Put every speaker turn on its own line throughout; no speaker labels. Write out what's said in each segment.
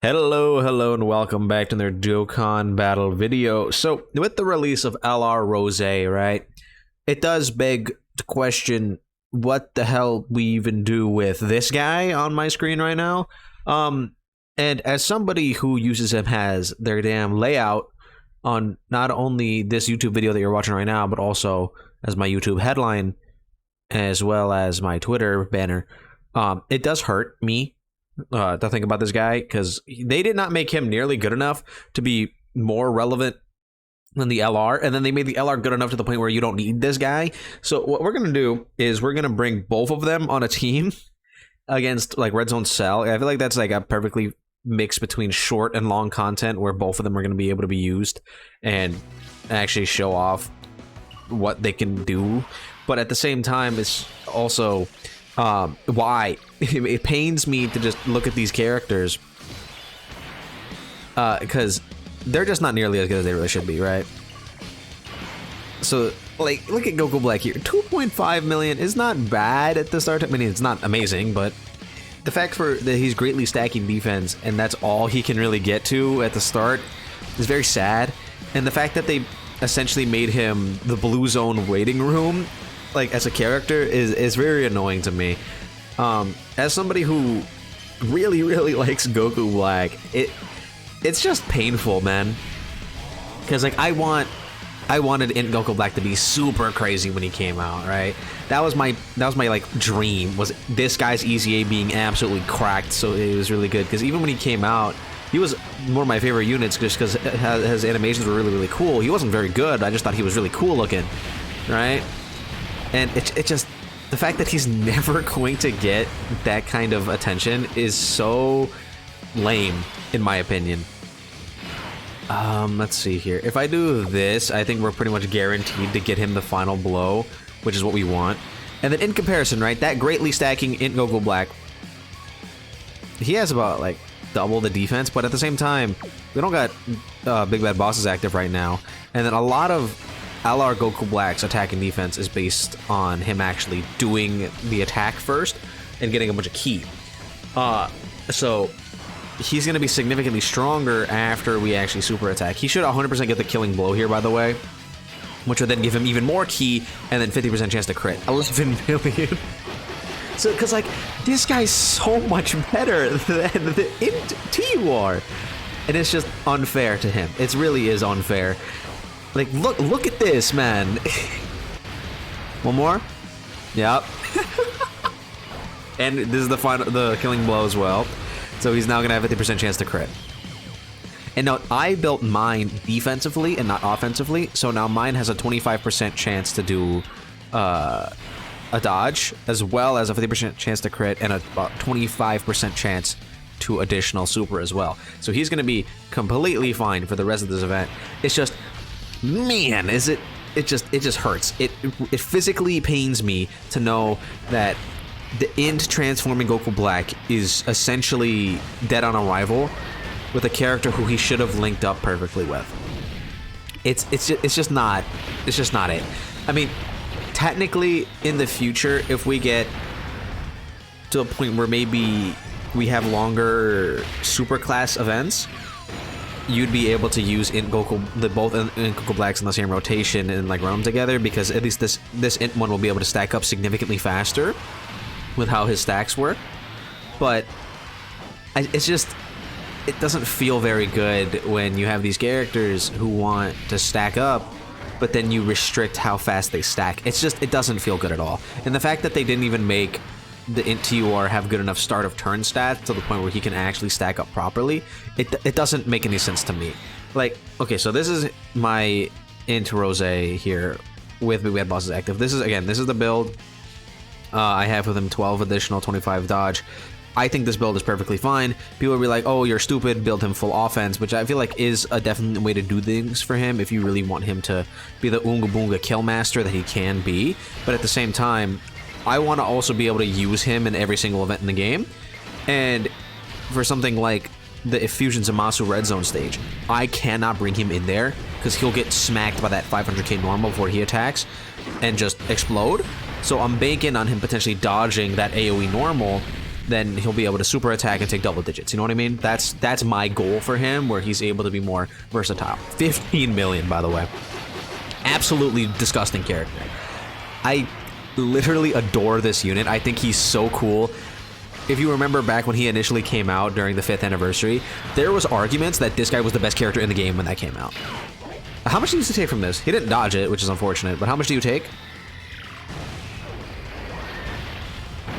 Hello, and welcome back to their Dokkan Battle video. So, with the release of LR Rose, right, it does beg the question, what the hell we even do with this guy on my screen right now? And as somebody who uses him as their damn layout on not only this YouTube video that you're watching right now, but also as my YouTube headline, as well as my Twitter banner, it does hurt me to think about this guy, because they did not make him nearly good enough to be more relevant than the LR, and then they made the LR good enough to the point where you don't need this guy. So what we're gonna do is we're gonna bring both of them on a team against like Red Zone Cell. I feel like that's like a perfectly mix between short and long content where both of them are going to be able to be used and actually show off what they can do. But at the same time, it's also why it pains me to just look at these characters because they're just not nearly as good as they really should be, right? So like, look at Goku Black here. 2.5 million is not bad at the start. I mean, it's not amazing, but the fact that he's greatly stacking defense and that's all he can really get to at the start is very sad. And the fact that they essentially made him the blue zone waiting room, like as a character, is very annoying to me. As somebody who really likes Goku Black, it's just painful, man. Because like I wanted Int Goku Black to be super crazy when he came out, right? That was my like dream, was this guy's EZA being absolutely cracked. So it was really good, because even when he came out, he was one of my favorite units just because his animations were really cool. He wasn't very good, I just thought he was really cool looking, right? And it just, the fact that he's never going to get that kind of attention is so lame, in my opinion. Let's see here. If I do this, I think we're pretty much guaranteed to get him the final blow, which is what we want. And then in comparison, right, that greatly stacking Int Goku Black, he has about like double the defense, but at the same time, we don't got Big Bad Bosses active right now. And then a lot of LR Goku Black's attack and defense is based on him actually doing the attack first and getting a bunch of ki. So he's going to be significantly stronger after we actually super attack. He should 100% get the killing blow here, by the way, which would then give him even more ki and then 50% chance to crit. 11 million. So, because like, this guy's so much better than the Int TUR, and it's just unfair to him. It really is unfair. Like, look at this, man. One more. Yep. And this is the killing blow as well. So he's now gonna have 50% chance to crit. And now I built mine defensively and not offensively, so now mine has a 25% chance to do a dodge, as well as a 50% chance to crit and about 25% chance to additional super as well. So he's gonna be completely fine for the rest of this event. It's just, man, it just hurts. It physically pains me to know that the Int transforming Goku Black is essentially dead on arrival with a character who he should have linked up perfectly with. It's just not it. I mean, technically in the future, if we get to a point where maybe we have longer super class events, you'd be able to use both Int Goku Blacks in the same rotation and like run them together, because at least this Int one will be able to stack up significantly faster with how his stacks work. But it's just, it doesn't feel very good when you have these characters who want to stack up, but then you restrict how fast they stack. It doesn't feel good at all. And the fact that they didn't even make the Int TUR have good enough start of turn stats to the point where he can actually stack up properly, it doesn't make any sense to me. Like, okay, so this is my Int Rose here with Big Bad Bosses active. This is the build I have with him: 12 additional, 25 dodge. I think this build is perfectly fine. People will be like, oh, you're stupid, build him full offense, which I feel like is a definite way to do things for him if you really want him to be the Oonga Boonga kill master that he can be. But at the same time, I want to also be able to use him in every single event in the game. And for something like the Fusion Zamasu Red Zone stage, I cannot bring him in there because he'll get smacked by that 500k normal before he attacks and just explode. So I'm banking on him potentially dodging that AoE normal then he'll be able to super attack and take double digits. You know what I mean? That's my goal for him, where he's able to be more versatile. 15 million, by the way. Absolutely disgusting character. I literally adore this unit. I think he's so cool. If you remember back when he initially came out during the 5th anniversary, there was arguments that this guy was the best character in the game when that came out. How much do you take from this? He didn't dodge it, which is unfortunate, but how much do you take?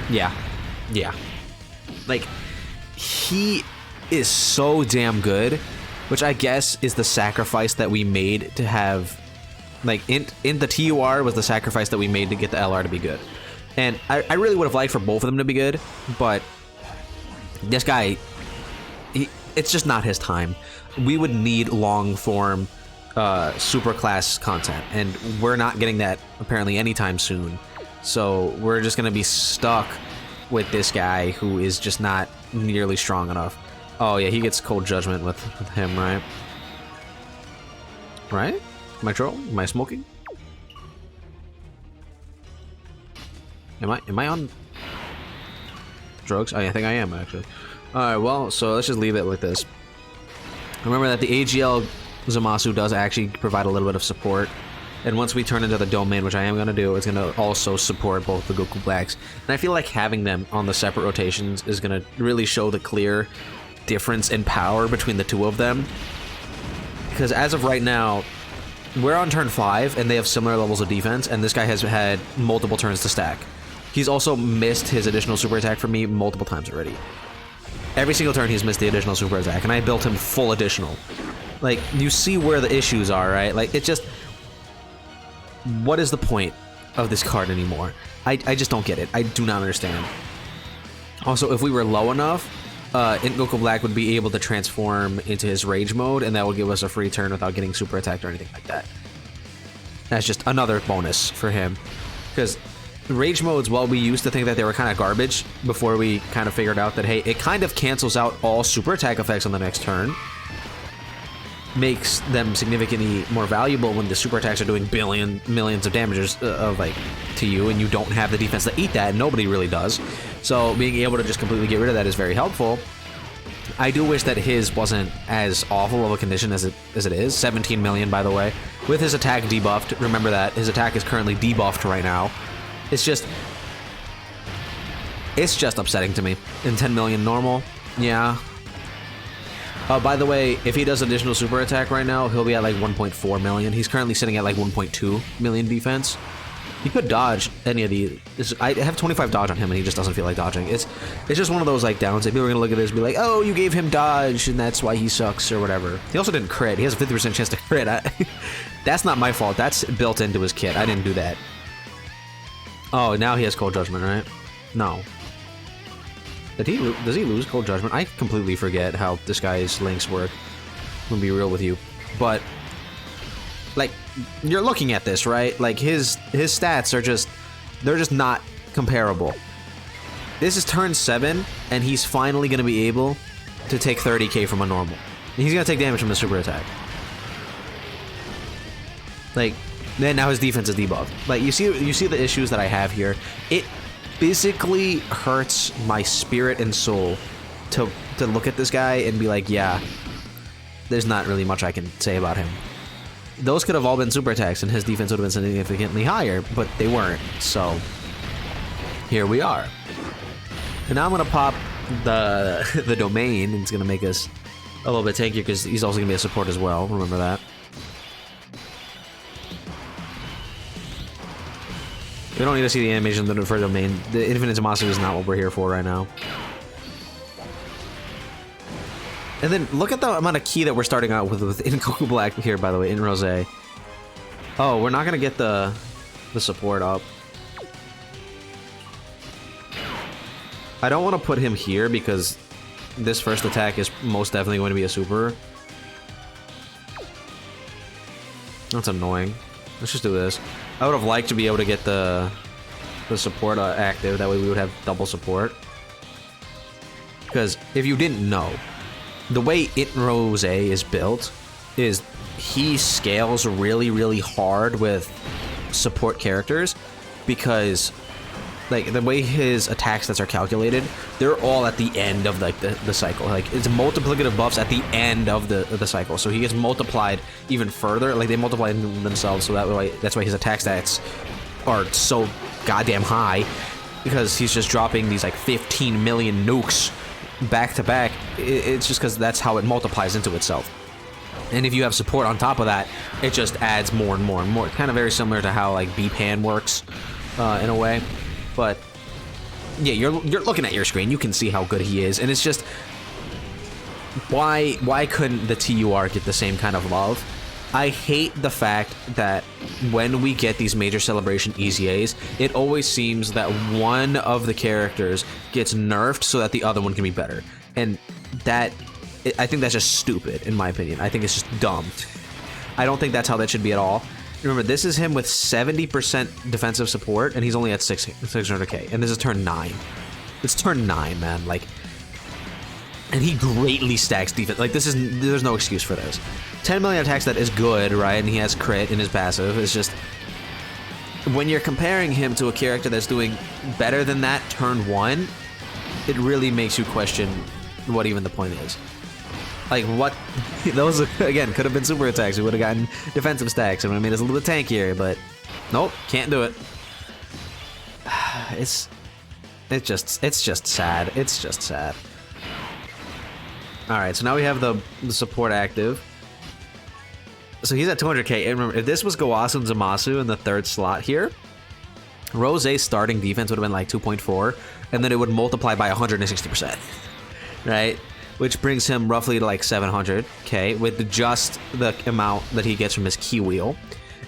Yeah. Yeah. Like, he is so damn good, which I guess is the sacrifice that we made to have, like, in the TUR was the sacrifice that we made to get the LR to be good. And I really would have liked for both of them to be good, but this guy, it's just not his time. We would need long-form super class content, and we're not getting that apparently anytime soon. So we're just gonna be stuck with this guy who is just not nearly strong enough. Oh yeah, he gets Cold Judgment with him, right? Right? Am I trolling? Am I smoking? Am I on drugs? I think I am, actually. Alright, well, so let's just leave it with this. Remember that the AGL Zamasu does actually provide a little bit of support. And once we turn into the domain, which I am going to do, it's going to also support both the Goku Blacks. And I feel like having them on the separate rotations is going to really show the clear difference in power between the two of them. Because as of right now, we're on turn 5, and they have similar levels of defense, and this guy has had multiple turns to stack. He's also missed his additional super attack for me multiple times already. Every single turn he's missed the additional super attack, and I built him full additional. Like, you see where the issues are, right? Like, it just... What is the point of this card anymore? I just don't get it. I do not understand. Also, if we were low enough, Goku Black would be able to transform into his Rage mode, and that would give us a free turn without getting super attacked or anything like that. That's just another bonus for him. Because Rage modes, well, we used to think that they were kind of garbage before we kind of figured out that, hey, it kind of cancels out all super attack effects on the next turn. Makes them significantly more valuable when the super attacks are doing millions of damages to you, and you don't have the defense to eat that, and nobody really does. So being able to just completely get rid of that is very helpful. I do wish that his wasn't as awful of a condition as it is. 17 million, by the way, with his attack debuffed. Remember that his attack is currently debuffed right now. It's just upsetting to me. And 10 million normal, yeah. By the way, if he does additional super attack right now, he'll be at like 1.4 million. He's currently sitting at like 1.2 million defense. He could dodge any of the... I have 25 dodge on him, and he just doesn't feel like dodging. It's just one of those like downs. People are going to look at this and be like, oh, you gave him dodge, and that's why he sucks, or whatever. He also didn't crit. He has a 50% chance to crit. That's not my fault. That's built into his kit. I didn't do that. Oh, now he has Cold Judgment, right? No. Does he lose Cold Judgment? I completely forget how this guy's links work. I'm gonna be real with you. But, like, you're looking at this, right? Like, his stats are just... They're just not comparable. This is turn 7, and he's finally gonna be able to take 30k from a normal. And he's gonna take damage from the super attack. Like, then now his defense is debuffed. Like, you see the issues that I have here. It physically hurts my spirit and soul to look at this guy and be like, yeah, there's not really much I can say about him. Those could have all been super attacks, and his defense would have been significantly higher, but they weren't. So here we are. And now I'm gonna pop the domain, and it's gonna make us a little bit tankier because he's also gonna be a support as well. Remember that. We don't need to see the animation for domain. The Infinite Zamasu is not what we're here for right now. And then look at the amount of key that we're starting out with in Goku Black here, by the way, in Rose. Oh, we're not gonna get the support up. I don't want to put him here because this first attack is most definitely going to be a super. That's annoying. Let's just do this. I would have liked to be able to get the support active. That way we would have double support. Because if you didn't know, the way Rose is built is he scales really, really hard with support characters because like the way his attack stats are calculated, they're all at the end of like the cycle. Like it's multiplicative buffs at the end of the cycle, so he gets multiplied even further. Like they multiply themselves, so that's why his attack stats are so goddamn high, because he's just dropping these like 15 million nukes back to back. It's just because that's how it multiplies into itself. And if you have support on top of that, it just adds more and more and more. Kind of very similar to how like B-Pan works in a way. But yeah, you're looking at your screen, you can see how good he is, and it's just why couldn't the TUR get the same kind of love? I hate the fact that when we get these major celebration EZAs, it always seems that one of the characters gets nerfed so that the other one can be better, and that I think that's just stupid in my opinion. I think it's just dumb. I don't think that's how that should be at all. Remember, this is him with 70% defensive support, and he's only at 600k, and this is turn 9. It's turn 9, man. Like, and he greatly stacks defense. Like, there's no excuse for this. 10 million attacks, that is good, right? And he has crit in his passive. It's just, when you're comparing him to a character that's doing better than that turn 1, it really makes you question what even the point is. Like, what? Those, again, could have been super attacks. We would have gotten defensive stacks. It would have made us a little bit tankier, but nope, can't do it. It's just sad. It's just sad. Alright, so now we have the support active. So he's at 200k. And remember, if this was Gowasu and Zamasu in the third slot here, Rose's starting defense would have been like 2.4, and then it would multiply by 160%. Right? Which brings him roughly to like 700k with just the amount that he gets from his key wheel.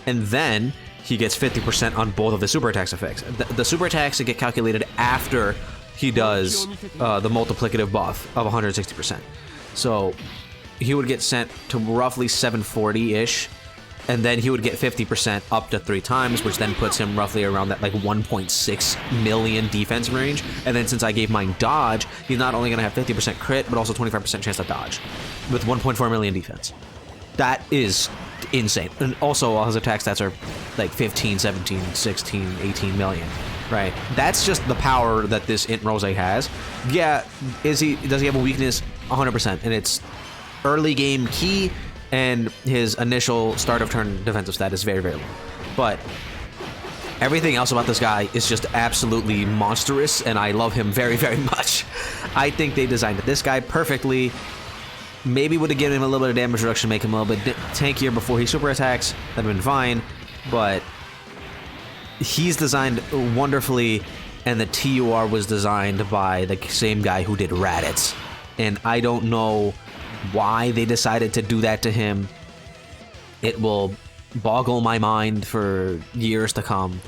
And then he gets 50% on both of the super attacks effects. The super attacks get calculated after he does the multiplicative buff of 160%. So he would get sent to roughly 740-ish, and then he would get 50% up to 3 times, which then puts him roughly around that like 1.6 million defense range. And then since I gave mine dodge, he's not only going to have 50% crit, but also 25% chance to dodge with 1.4 million defense. That is insane. And also all his attack stats are like 15, 17, 16, 18 million, right? That's just the power that this Int Rose has. Yeah, does he have a weakness? 100%, and it's early game key, and his initial start of turn defensive stat is very, very low. But everything else about this guy is just absolutely monstrous, and I love him very, very much. I think they designed this guy perfectly. Maybe would have given him a little bit of damage reduction, make him a little bit tankier before he super attacks. That'd have been fine, but he's designed wonderfully, and the TUR was designed by the same guy who did Raditz. And I don't know why they decided to do that to him. It will boggle my mind for years to come,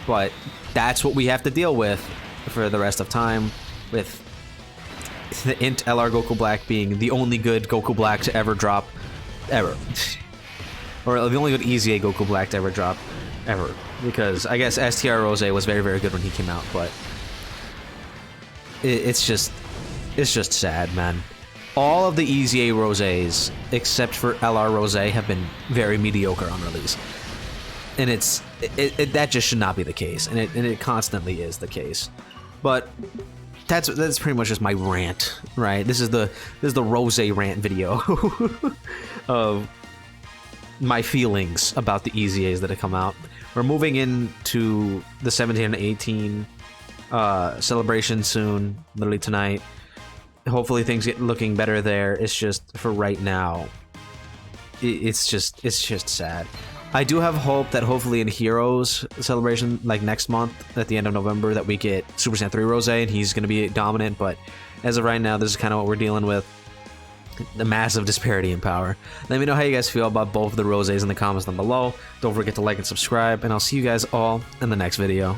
but that's what we have to deal with for the rest of time, with the Int LR Goku Black being the only good Goku Black to ever drop, ever. Or the only good EZA Goku Black to ever drop, ever. Because I guess STR Rose was very, very good when he came out, but it's just sad, man. All of the EZA Roses, except for LR Rose, have been very mediocre on release. And that just should not be the case, and it constantly is the case. But that's pretty much just my rant, right? This is the Rose rant video of my feelings about the EZAs that have come out. We're moving into the 17 and 18 celebration soon, literally tonight. Hopefully things get looking better there. It's just, for right now, it's just sad. I do have hope that hopefully in Heroes celebration, like next month at the end of November, that we get Super Saiyan 3 Rose and he's going to be dominant, but as of right now, this is kind of what we're dealing with. The massive disparity in power. Let me know how you guys feel about both of the Roses in the comments down below. Don't forget to like and subscribe, and I'll see you guys all in the next video.